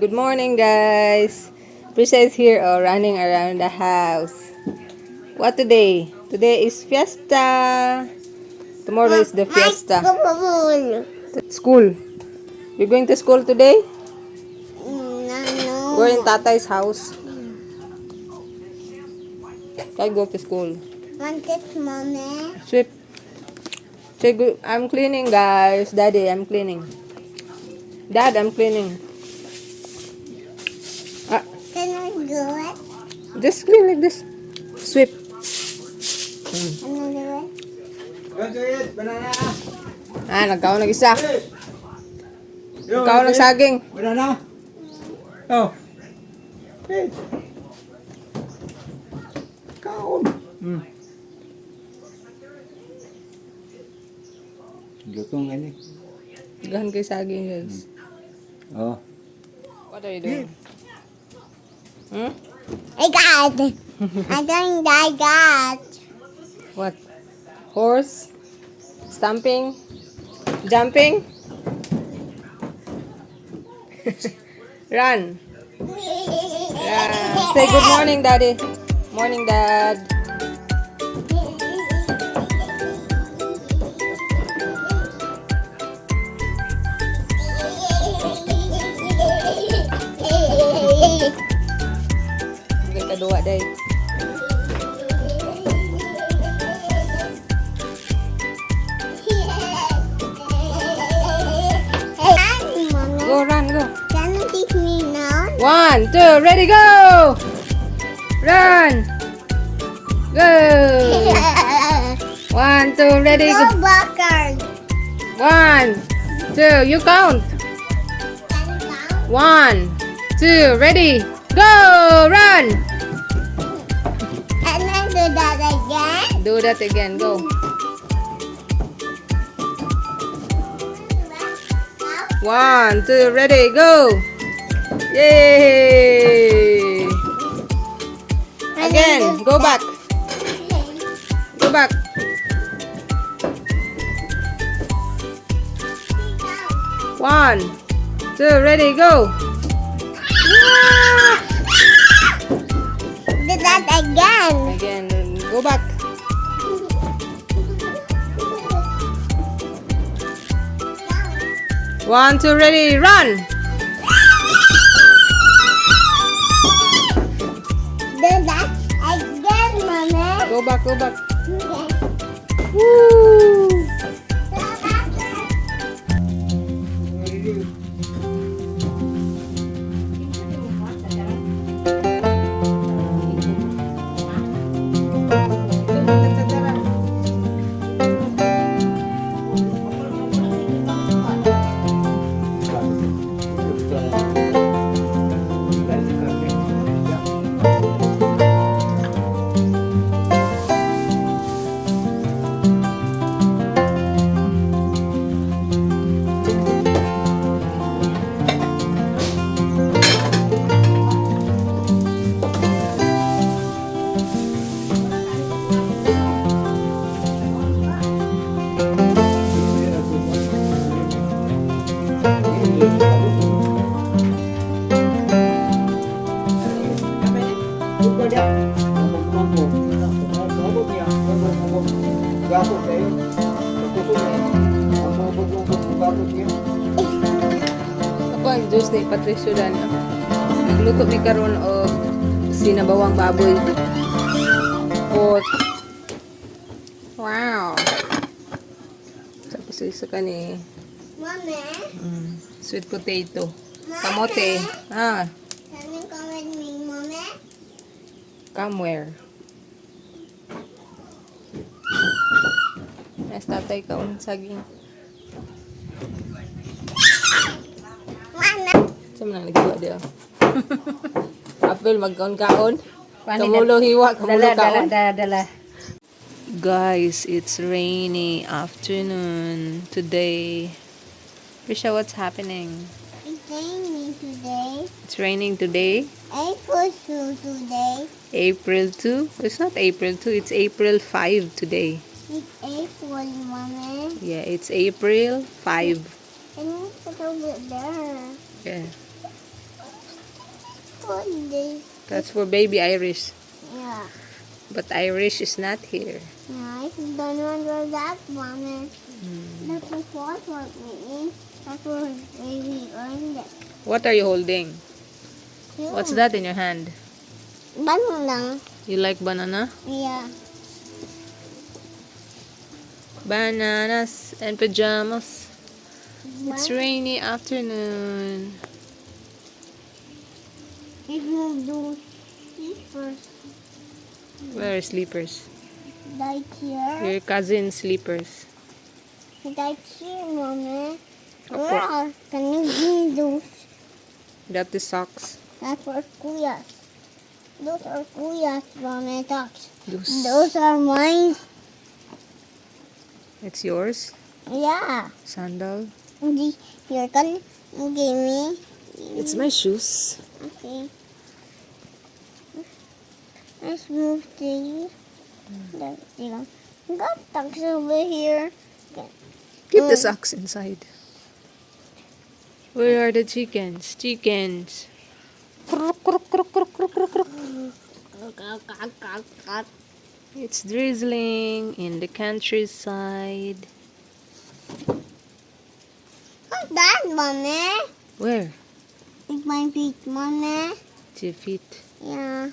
Good morning, guys. Prisha is here, running around the house. What today? Today is fiesta. Tomorrow is the fiesta. School. You going to school today? No. We're in Tatay's house. I go to school. Want it, mommy? Sweep. Say good. I'm cleaning, guys. Daddy, I'm cleaning. Dad, I'm cleaning. Can I do it? Just clean like this. Sweep. Can I do it? Don't do it, banana. Nagkaon ng isa. Yo, Nagkaon ng saging. banana. Oh. Hey. Kaon. Lutong ini. Gahan kay saging, guys. Oh. What are you doing? I got it. I got. What? Horse? Stamping? Jumping? Run. Say good morning, Daddy. Morning, Dad. Okay, kadua, day. Go, run, go. Can you teach me now? 1, 2, ready, go! Run! Go! 1, 2, ready, Go go! backwards. 1, 2, you count. Can you count? 1, 2, ready, go! Run! And then do that again. Do that again, go. 1, 2, ready, go! Yay! Again, go back. Go back. 1, 2, ready, go! Do that again. Again, go back. One, two, ready, run! Do that again, mommy. Go back, go back. Okay. Woo! Go backwards. Ako ang juice ni Patricio dan. Nagluto mi karon og sinabawang baboy. Pot. Wow. Tapos isa ka ni Mommy, sweet potato. Kamote. Ah, can you come with me, mommy? come where? Nas tatay ka un saging. Mama. Sa man naghiwa dia. Apel magkaon-kaon. Kamulo hiwa, kamulo kaon. Dala. Guys, it's rainy afternoon today. Prisha, what's happening? It's raining today. It's raining today. April 2 today. April 2? It's not April 2, it's April 5 today. It's April, mommy. Yeah, it's April 5. Can you put over there? Yeah. for this. That's for baby Irish. Yeah. But Irish is not here. Yeah, I don't want that, Mommy. That's the fourth for me. That's for baby earned it. What are you holding? What's that in your hand? Banana. You like banana? Yeah. Bananas and pajamas. It's rainy afternoon. If you do first, Where are sleepers? right here. Your cousin's sleepers. Right here, Mommy. Opo. Where can you give those? Got the socks. That's for Kuyas. Those are Kuyas, Mommy. Those Those. are mine. It's yours. Yeah. Sandal. Here, can you give me? It's my shoes. Okay. Let's move these. There you go. Got ducks over here. Keep the socks inside. Where are the chickens? Chickens. It's drizzling in the countryside. What's that, Mommy? Where? It's my feet, Mommy. It's your feet. Yeah.